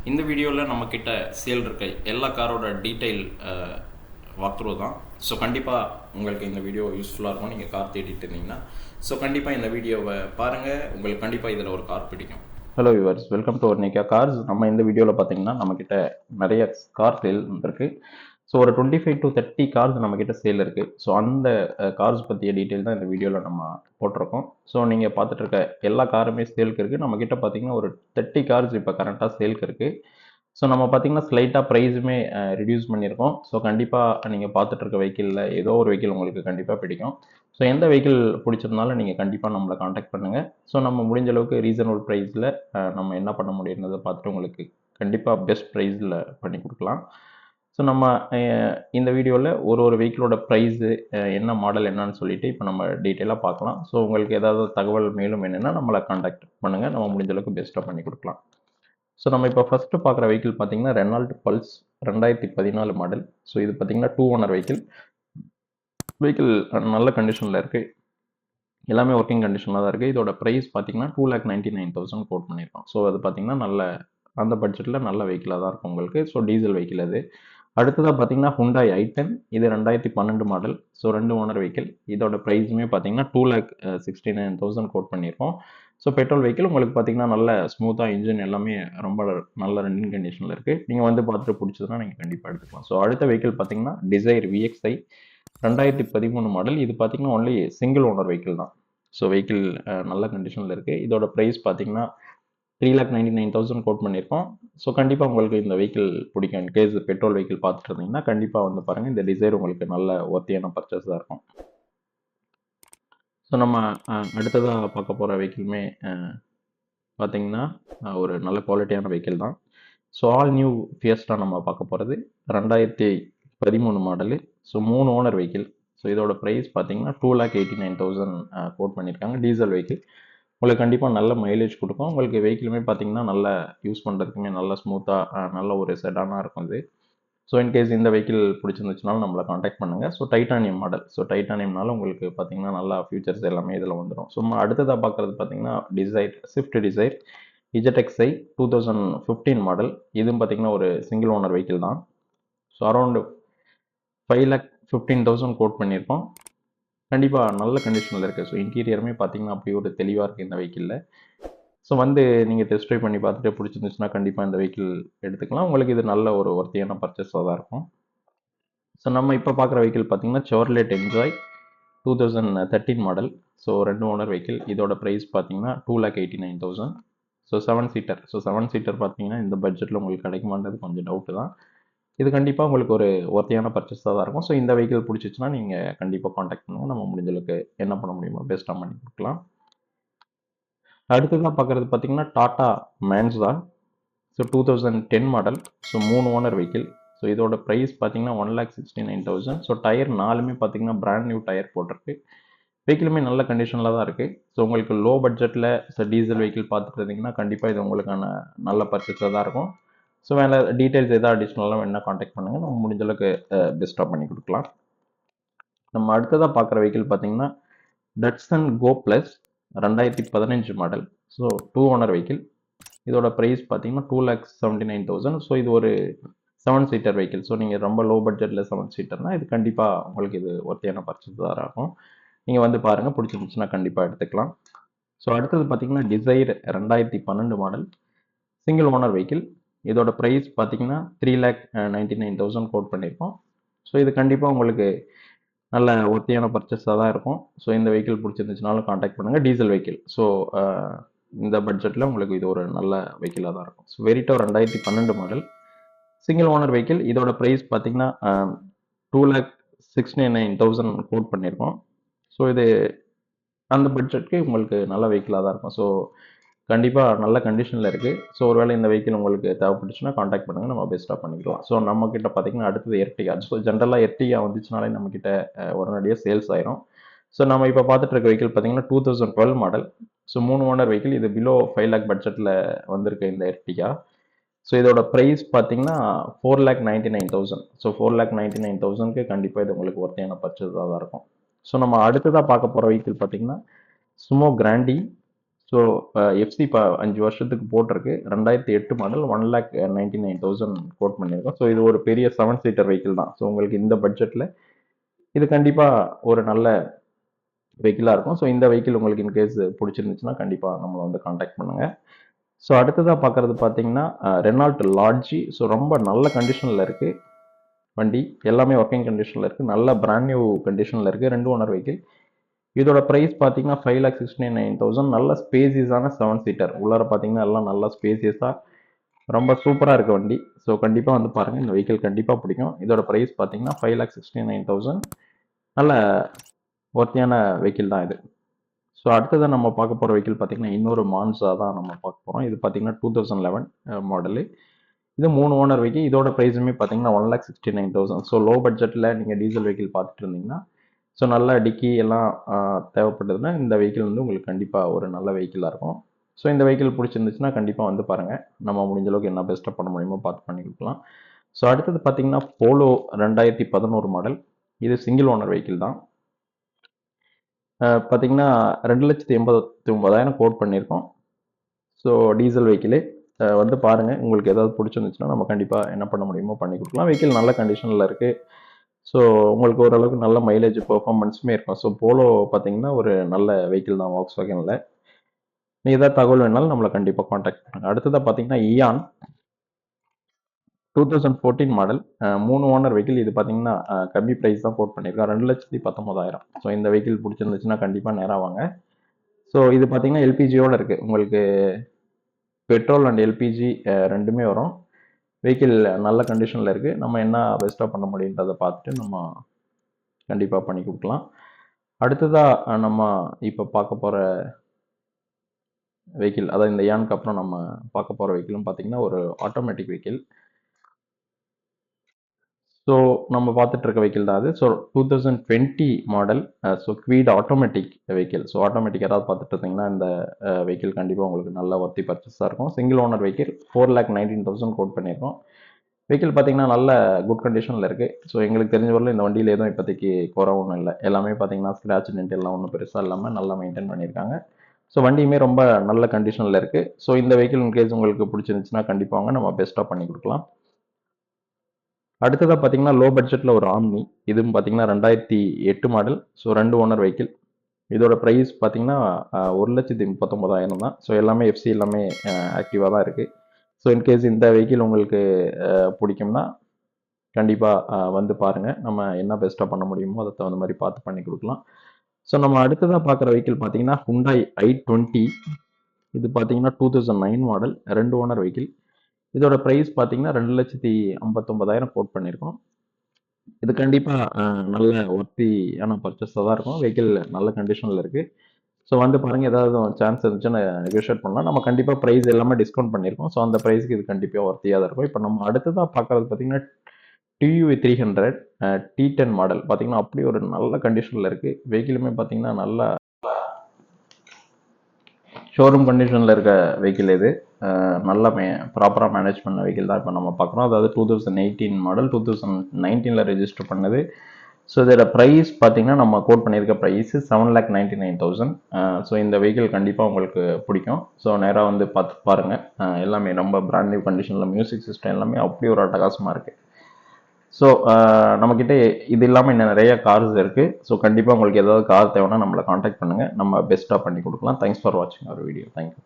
இந்த வீடியோவில் நம்மக்கிட்ட சேல் இருக்க எல்லா காரோட டீட்டெயில் வாக்த்ரூ தான். ஸோ கண்டிப்பாக உங்களுக்கு இந்த வீடியோ யூஸ்ஃபுல்லாக இருக்கும். நீங்கள் கார் தேடிட்டு இருந்தீங்கன்னா ஸோ கண்டிப்பாக இந்த வீடியோவை பாருங்கள். உங்களுக்கு கண்டிப்பாக இதில் ஒரு கார் பிடிக்கும். ஹலோ வியூவர்ஸ், வெல்கம் டு ஒரு நிக்கா கார்ஸ். நம்ம இந்த வீடியோவில் பார்த்தீங்கன்னா நம்மக்கிட்ட நிறைய கார் சேல் இருக்கு. ஸோ ஒரு 25 to 30 கார்ஸ் நம்மக்கிட்ட சேல் இருக்குது. ஸோ அந்த கார்ஸ் பற்றிய டீட்டெயில் தான் இந்த வீடியோவில் நம்ம போட்டிருக்கோம். ஸோ நீங்கள் பார்த்துட்டு இருக்க எல்லா காருமே சேலுக்கு இருக்குது. நம்மக்கிட்ட பார்த்தீங்கன்னா ஒரு 30 கார்ஸ் இப்போ கரண்ட்டாக சேலுக்கு இருக்குது. ஸோ நம்ம பார்த்தீங்கன்னா ஸ்லைட்டாக ப்ரைஸுமே ரிடியூஸ் பண்ணியிருக்கோம். ஸோ கண்டிப்பாக நீங்கள் பார்த்துட்டு இருக்க வெஹிக்கிளில் ஏதோ ஒரு வெஹிக்கிள் உங்களுக்கு கண்டிப்பாக பிடிக்கும். ஸோ எந்த வெஹிக்கிள் பிடிச்சிருந்தாலும் நீங்கள் கண்டிப்பாக நம்மளை காண்டாக்ட் பண்ணுங்கள். ஸோ நம்ம முடிஞ்ச அளவுக்கு ரீசனபிள் ப்ரைஸில் நம்ம என்ன பண்ண முடியுன்றதை பார்த்துட்டு உங்களுக்கு கண்டிப்பாக பெஸ்ட் ப்ரைஸில் பண்ணி கொடுக்கலாம். ஸோ நம்ம இந்த வீடியோவில் ஒரு வெஹிக்கிளோட ப்ரைஸு என்ன மாடல் என்னன்னு சொல்லிட்டு இப்போ நம்ம டீட்டெயிலாக பார்க்கலாம். ஸோ உங்களுக்கு ஏதாவது தகவல் மேலும் என்னென்னா நம்மளை காண்டாக்ட் பண்ணுங்கள். நம்ம முடிஞ்ச அளவுக்கு பெஸ்ட்டாக பண்ணி கொடுக்கலாம். ஸோ நம்ம இப்போ ஃபஸ்ட்டு பார்க்குற வெஹிக்கிள் பார்த்தீங்கன்னா ரெனால்ட் பல்ஸ் 2014 மாடல். ஸோ இது பார்த்தீங்கன்னா 2 ஓனர் வெஹிக்கிள் நல்ல கண்டிஷனில் இருக்குது. எல்லாமே ஒர்க்கிங் கண்டிஷனில் தான் இருக்குது. இதோட ப்ரைஸ் பார்த்தீங்கன்னா 2,99,000 கோட் பண்ணியிருக்கோம். ஸோ அது பார்த்தீங்கன்னா நல்ல அந்த பட்ஜெட்டில் நல்ல வெஹிக்கிளாக தான் இருக்கும் உங்களுக்கு. ஸோ டீசல் வெஹிக்கிள் அது. அடுத்ததாக பார்த்தீங்கன்னா ஹுண்டாய் i10. இது 2012 மாடல். So 2 owner vehicle. இதோட ப்ரைஸுமே பார்த்தீங்கன்னா 2,69,000 கோட் பண்ணியிருக்கோம். ஸோ பெட்ரோல் வெஹிக்கிள் உங்களுக்கு பார்த்தீங்கன்னா நல்ல ஸ்மூத்தாக இன்ஜின் எல்லாமே ரொம்ப நல்ல ரன்னிங் கண்டிஷனில் இருக்குது. நீங்கள் வந்து பார்த்துட்டு பிடிச்சதுன்னா நீங்கள் கண்டிப்பாக எடுத்துக்கலாம். ஸோ அடுத்த வெஹிக்கிள் பார்த்தீங்கன்னா டிசைர் VXi 2013 மாடல். இது பார்த்தீங்கன்னா ஒன்லி சிங்கிள் ஓனர் வெஹிக்கிள் தான். ஸோ வெஹிக்கிள் நல்ல கண்டிஷனில் இருக்குது. இதோட ப்ரைஸ் பார்த்தீங்கன்னா 3,99,000 கோட் பண்ணியிருக்கோம். ஸோ கண்டிப்பாக உங்களுக்கு இந்த வெஹிக்கிள் பிடிக்கும். இன்கேஸ் பெட்ரோல் வெஹிக்கிள் பார்த்துட்டு இருந்தீங்கன்னா கண்டிப்பாக வந்து பாருங்கள். இந்த டிசைர் உங்களுக்கு நல்ல ஒர்த்தியான பர்ச்சேஸ் தான் இருக்கும். ஸோ நம்ம அடுத்ததாக பார்க்க போகிற வெஹிக்கிளுமே பார்த்தீங்கன்னா ஒரு நல்ல குவாலிட்டியான வெஹிக்கிள் தான். ஸோ ஆல் நியூ ஃபியஸ்டா நம்ம பார்க்க போகிறது 2013 model. So 3 owner vehicle. So இதோட ப்ரைஸ் பார்த்தீங்கன்னா 2,89,000 கோட் பண்ணியிருக்காங்க. டீசல் வெஹிக்கிள் உங்களுக்கு கண்டிப்பாக நல்ல மைலேஜ் கொடுக்கும். உங்களுக்கு வெஹிக்கிளுமே பார்த்தீங்கன்னா நல்லா யூஸ் பண்ணுறதுக்குமே நல்லா ஸ்மூத்தாக நல்ல ஒரு செடானாக இருக்கும் இது. ஸோ இன்கேஸ் இந்த வெஹிக்கிள் பிடிச்சிருந்துச்சுனாலும் நம்மளை காண்டாக்ட் பண்ணுங்கள். So titanium model. ஸோ டைட்டானியம்னால உங்களுக்கு பார்த்தீங்கன்னா நல்லா ஃபியூச்சர்ஸ் எல்லாமே இதில் வந்துடும். ஸோ அடுத்ததாக பார்க்குறது பார்த்தீங்கன்னா ஸ்விஃப்ட் டிசைர் இஜெட்எக்ஸ்ஐ 2015 மாடல். இதுவும் பார்த்தீங்கன்னா ஒரு சிங்கிள் ஓனர் வெஹிக்கிள் தான். ஸோ அரௌண்ட் 5,15,000 கோட் பண்ணியிருக்கோம். கண்டிப்பாக நல்ல கண்டிஷனில் இருக்குது. ஸோ இன்டீரியருமே பார்த்தீங்கன்னா அப்படி ஒரு தெளிவாக இருக்குது இந்த வெஹிக்கிளில். ஸோ வந்து நீங்கள் டெஸ்ட் ட்ரைவ் பண்ணி பார்த்துட்டு பிடிச்சிருந்துச்சுன்னா கண்டிப்பாக இந்த வெஹிக்கிள் எடுத்துக்கலாம். உங்களுக்கு இது நல்ல ஒரு ஒர்த்தியான பர்ச்சேஸாக தான் இருக்கும். ஸோ நம்ம இப்போ பார்க்குற வெஹிக்கிள் பார்த்தீங்கன்னா Chevrolet enjoy 2013 model. So 2 owner vehicle. இதோட ப்ரைஸ் பார்த்தீங்கன்னா 2,89,000. So 7 seater. ஸோ 7 சீட்டர் பார்த்தீங்கன்னா இந்த பட்ஜெட்டில் உங்களுக்கு கிடைக்குமான்றது கொஞ்சம் டவுட்டு தான். இது கண்டிப்பாக உங்களுக்கு ஒரு ஒர்த்தியான பர்ச்சேஸாக தான் இருக்கும். ஸோ இந்த வெஹிக்கிள் பிடிச்சிச்சுன்னா நீங்கள் கண்டிப்பாக காண்டாக்ட் பண்ணுங்கள். நம்ம முடிஞ்சளவுக்கு என்ன பண்ண முடியுமோ பெஸ்ட்டாக பண்ணி கொடுக்கலாம். அடுத்ததாக பார்க்குறது பார்த்தீங்கன்னா Tata Manza. So 2010 model. So 3 owner vehicle. So இதோட ப்ரைஸ் பார்த்தீங்கன்னா 1,69,000. ஸோ டயர் 4மே பார்த்தீங்கன்னா பிராண்ட் நியூ டயர் போட்டிருக்கு. வெஹிக்கிளுமே நல்ல கண்டிஷனில் தான் இருக்குது. ஸோ உங்களுக்கு லோ பட்ஜெட்டில் டீசல் வெஹிக்கிள் பார்த்துட்டு இருந்தீங்கன்னா கண்டிப்பாக இது உங்களுக்கான நல்ல பர்ச்சேஸாக தான் இருக்கும். ஸோ வேறு டீட்டெயில்ஸ் எதாவது அடிஷ்னலாக வேணால் காண்டாக்ட் பண்ணுங்கள். நம்ம முடிஞ்ச அளவுக்கு பெஸ்ட்டாக பண்ணி கொடுக்கலாம். நம்ம அடுத்ததாக பார்க்குற வெஹிக்கிள் பார்த்தீங்கன்னா Datsun Go plus 2015 model. So 2 owner vehicle. இதோட ப்ரைஸ் பார்த்தீங்கன்னா 2,79,000. ஸோ இது ஒரு 7 சீட்டர் வெஹிக்கிள். ஸோ நீங்கள் ரொம்ப லோ பட்ஜெட்டில் 7 சீட்டர்னால் இது கண்டிப்பாக உங்களுக்கு இது ஒர்த்தியான பர்ச்சேஸ் தான் இருக்கும். நீங்கள் வந்து பாருங்கள், பிடிச்சிருந்துச்சுன்னா கண்டிப்பாக எடுத்துக்கலாம். ஸோ அடுத்தது பார்த்தீங்கன்னா Dzire 2012 model single owner vehicle. இதோட ப்ரைஸ் பார்த்தீங்கன்னா 3,99,000 கோட் பண்ணியிருக்கோம். ஸோ இது கண்டிப்பாக உங்களுக்கு நல்ல ஒர்த்தியான பர்ச்சேஸாக தான் இருக்கும். ஸோ இந்த வெஹிக்கிள் பிடிச்சிருந்துச்சுனாலும் காண்டாக்ட் பண்ணுங்கள். Diesel vehicle. ஸோ இந்த பட்ஜெட்டில் உங்களுக்கு இது ஒரு நல்ல வெஹிக்கிளாக தான் இருக்கும். So Verito 2012 model single owner vehicle. இதோட ப்ரைஸ் பார்த்தீங்கன்னா 2,69,000 கோட் பண்ணியிருக்கோம். ஸோ இது அந்த பட்ஜெட்டுக்கு உங்களுக்கு நல்ல வெஹிக்கிளாக தான் இருக்கும். ஸோ கண்டிப்பாக நல்ல கண்டிஷனில் இருக்குது. ஸோ ஒருவேளை இந்த வெஹிக்கிள் உங்களுக்கு தேவைப்பட்டுச்சுன்னா காண்டாக்ட் பண்ணுங்கள். நம்ம பெஸ்ட்டாக பண்ணிக்கலாம். ஸோ நம்மக்கிட்ட பார்த்தீங்கன்னா அடுத்தது எர்டிகா. ஸோ ஜென்ரலாக எர்டிகா வந்துச்சுனாலே நம்மக்கிட்ட உடனடியாக சேல்ஸ் ஆயிரும். ஸோ நம்ம இப்போ பார்த்துட்டு இருக்க வெஹிக்கிள் பார்த்தீங்கன்னா 2012 மாடல். So 3 owner vehicle. இது பிலோ 5 லேக் பட்ஜெட்டில் வந்திருக்கு இந்த எர்டிகா. ஸோ இதோட ப்ரைஸ் பார்த்தீங்கன்னா 4,99,000. ஸோ 4,99,000க்கு கண்டிப்பாக இது உங்களுக்கு ஒர்த்தியான பர்ச்சேஸாக தான் இருக்கும். ஸோ நம்ம அடுத்ததாக பார்க்க போகிற வெஹிக்கிள் பார்த்தீங்கன்னா சுமோ கிராண்டி ஸோ எஃப்சி 5 வருஷத்துக்கு போட்டிருக்கு. 2008 மாடல் 1,99,000 கோட் பண்ணியிருக்கோம். ஸோ இது ஒரு பெரிய 7 சீட்டர் வெஹிக்கிள் தான். ஸோ உங்களுக்கு இந்த பட்ஜெட்டில் இது கண்டிப்பாக ஒரு நல்ல வெஹிக்கிளாக இருக்கும். ஸோ இந்த வெஹிக்கிள் உங்களுக்கு இன்கேஸ் பிடிச்சிருந்துச்சுன்னா கண்டிப்பாக நம்மளை வந்து காண்டாக்ட் பண்ணுங்கள். ஸோ அடுத்ததாக பார்க்குறது பார்த்தீங்கன்னா ரெனால்ட் லாட்ஜி. ஸோ ரொம்ப நல்ல கண்டிஷனில் இருக்குது வண்டி. எல்லாமே ஒர்க்கிங் கண்டிஷனில் இருக்குது. நல்ல பிராண்ட் நியூ கண்டிஷனில் இருக்குது. 2 ஓனர் வெஹிக்கிள். இதோட ப்ரைஸ் பார்த்தீங்கன்னா 5,69,000. நல்ல ஸ்பேசியஸான 7 சீட்டர். உள்ளார பார்த்தீங்கன்னா எல்லாம் நல்லா ஸ்பேசியஸாக ரொம்ப சூப்பராக இருக்க வண்டி. ஸோ கண்டிப்பாக வந்து பாருங்கள், இந்த வெஹிக்கிள் கண்டிப்பாக பிடிக்கும். இதோட ப்ரைஸ் பார்த்தீங்கன்னா 5,69,000. நல்ல ஒர்த்தியான வெஹிக்கிள் தான் இது. ஸோ அடுத்ததான் நம்ம பார்க்க போகிற வெஹிக்கிள் பார்த்தீங்கன்னா இன்னொரு மான்சா தான் நம்ம பார்க்க போகிறோம். இது பார்த்தீங்கன்னா 2011 மாடலு. இது 3 ஓனர் வெஹிக்கிள். இதோட ப்ரைஸுமே பார்த்தீங்கன்னா 1,69,000. ஸோ லோ பட்ஜெட்டில் நீங்கள் டீசல் வெஹிக்கிள் பார்த்துட்டு இருந்தீங்கன்னா, ஸோ நல்ல டிக்கி எல்லாம் தேவைப்பட்டதுன்னா இந்த வெஹிக்கிள் வந்து உங்களுக்கு கண்டிப்பாக ஒரு நல்ல வெஹிக்கிளாக இருக்கும். ஸோ இந்த வெஹிக்கிள் பிடிச்சிருந்துச்சுன்னா கண்டிப்பாக வந்து பாருங்கள். நம்ம முடிஞ்ச அளவுக்கு என்ன பெஸ்ட்டாக பண்ண முடியுமோ பார்த்து பண்ணி கொடுக்கலாம். ஸோ அடுத்தது பார்த்தீங்கன்னா போலோ 2011 மாடல். இது சிங்கிள் ஓனர் வெஹிக்கிள் தான். பார்த்தீங்கன்னா 2,89,000 கோட் பண்ணியிருக்கோம். ஸோ டீசல் வெஹிக்கிளு வந்து பாருங்கள். உங்களுக்கு ஏதாவது பிடிச்சிருந்துச்சுன்னா நம்ம கண்டிப்பாக என்ன பண்ண முடியுமோ பண்ணி கொடுக்கலாம். வெஹிக்கிள் நல்ல கண்டிஷனில் இருக்குது. ஸோ உங்களுக்கு ஓரளவுக்கு நல்ல மைலேஜ் பெர்ஃபார்மன்ஸுமே இருக்கும். ஸோ போலோ பார்த்தீங்கன்னா ஒரு நல்ல வெஹிக்கிள் தான் வாக்ஸ்வேகனில். நீ ஏதாவது தகவல் வேணாலும் நம்மளை கண்டிப்பாக காண்டாக்ட் பண்ணுங்கள். அடுத்ததாக பார்த்தீங்கன்னா இயான் 2014 மாடல். 3 owner vehicle. இது பார்த்தீங்கன்னா கம்மி ப்ரைஸ் தான் கோட் பண்ணியிருக்கோம். 2,19,000. ஸோ இந்த வெஹிக்கிள் பிடிச்சிருந்துச்சுன்னா கண்டிப்பாக நேராக வாங்க. ஸோ இது பார்த்தீங்கன்னா எல்பிஜியோடு இருக்குது. உங்களுக்கு பெட்ரோல் அண்ட் எல்பிஜி ரெண்டுமே வரும். வெஹிக்கிள் நல்ல கண்டிஷனில் இருக்குது. நம்ம என்ன பெஸ்ட்டாக பண்ண முடியுன்றதை பார்த்துட்டு நம்ம கண்டிப்பாக பண்ணி கொடுக்கலாம். அடுத்ததாக நம்ம இப்போ பார்க்க போகிற வெஹிக்கிள், அதாவது இந்த யானுக்கு அப்புறம் நம்ம பார்க்க போகிற வெஹிக்கிளும் பார்த்தீங்கன்னா ஒரு ஆட்டோமேட்டிக் வெஹிக்கிள். ஸோ நம்ம பார்த்துட்டு இருக்க வெஹிக்கிள் தான் அது. So 2020 model. So Kwid automatic vehicle. So automatic யாராவது பார்த்துட்டு இருந்தீங்கன்னா இந்த வெஹிக்கிள் கண்டிப்பாக உங்களுக்கு நல்ல ஒர்த்தி பர்ச்சேஸாக இருக்கும். Single owner vehicle. 4,19,000 கோட் பண்ணியிருக்கோம். வெஹிக்கிள் பார்த்தீங்கன்னா நல்ல குட் கண்டிஷனில் இருக்குது. ஸோ எங்களுக்கு தெரிஞ்ச வரல இந்த வண்டியில் எதுவும் இப்போதைக்கு குறை ஒன்றும் இல்லை. எல்லாமே பார்த்தீங்கன்னா ஸ்க்ராட்ச் டென்ட் எல்லாம் ஒன்றும் பெருசாக இல்லாமல் நல்லா மெயின்டைன் பண்ணியிருக்காங்க. ஸோ வண்டியுமே ரொம்ப நல்ல கண்டிஷனில் இருக்குது. ஸோ இந்த வெஹிக்கிள் இன்கேஸ் உங்களுக்கு பிடிச்சிருந்துச்சுன்னா கண்டிப்பாக வாங்க, நம்ம பெஸ்ட்டாக பண்ணி கொடுக்கலாம். அடுத்ததாக பார்த்தீங்கன்னா லோ பட்ஜெட்டில் ஒரு ஆம்னி. இதுவும் பார்த்தீங்கன்னா 2008 மாடல். So 2 owner vehicle. இதோட ப்ரைஸ் பார்த்தீங்கன்னா 1,39,000 தான். ஸோ எல்லாமே எஃப்சி எல்லாமே ஆக்டிவாக தான் இருக்குது. ஸோ இன்கேஸ் இந்த வெஹிக்கிள் உங்களுக்கு பிடிக்கும்னா கண்டிப்பாக வந்து பாருங்கள். நம்ம என்ன பெஸ்ட்டாக பண்ண முடியுமோ அதை தகுந்த மாதிரி பார்த்து பண்ணி கொடுக்கலாம். ஸோ நம்ம அடுத்ததாக பார்க்குற வெஹிக்கிள் பார்த்தீங்கன்னா Hyundai i20. இது பார்த்தீங்கன்னா 2009 மாடல். 2 owner vehicle. இதோட ப்ரைஸ் பார்த்தீங்கன்னா 2,59,000 கோட் பண்ணியிருக்கோம். இது கண்டிப்பாக நல்ல ஒர்த்தியான பர்ச்சேஸாக தான் இருக்கும். வெஹிக்கிள் நல்ல கண்டிஷனில் இருக்குது. ஸோ வந்து பாருங்கள், ஏதாவது சான்ஸ் இருந்துச்சுன்னா நெகோஷியேட் பண்ணலாம். நம்ம கண்டிப்பாக ப்ரைஸ் எல்லாமே டிஸ்கவுண்ட் பண்ணியிருக்கோம். ஸோ அந்த ப்ரைஸ்க்கு இது கண்டிப்பாக ஒர்த்தியாக தான் இருக்கும். இப்போ நம்ம அடுத்ததாக பார்க்குறது பார்த்தீங்கன்னா TUV 300 T10 மாடல். பார்த்தீங்கன்னா அப்படி ஒரு நல்ல கண்டிஷனில் இருக்குது. வெஹிக்கிளுமே பார்த்தீங்கன்னா நல்லா ஷோரூம் கண்டிஷனில் இருக்க வெஹிக்கிள் இது. நல்ல ப்ராப்பராக மேனேஜ் பண்ண வெஹிக்கிள் தான் இப்போ நம்ம பார்க்குறோம். அதாவது 2018 மாடல். 2019 ரெஜிஸ்டர் பண்ணது. ஸோ இதோட ப்ரைஸ் பார்த்தீங்கன்னா நம்ம கோட் பண்ணியிருக்க ப்ரைஸு 7,99,000. ஸோ இந்த வெஹிக்கிள் கண்டிப்பாக உங்களுக்கு பிடிக்கும். ஸோ நேராக வந்து பார்த்து பாருங்கள். எல்லாமே ரொம்ப பிராண்ட் நியூ கண்டிஷனில் மியூசிக் சிஸ்டம் எல்லாமே அப்படி ஒரு அட்டகாசமாக இருக்குது. ஸோ நம்மக்கிட்ட இது இல்லாமல் இன்னும் நிறைய கார்ஸ் இருக்குது. ஸோ கண்டிப்பாக உங்களுக்கு ஏதாவது கார் தேவைன்னா நம்மளை காண்டாக்ட் பண்ணுங்கள். நம்ம பெஸ்ட்டாக பண்ணி கொடுக்கலாம். தேங்க்ஸ் ஃபார் வாட்சிங் அவர் வீடியோ. தேங்க்யூ.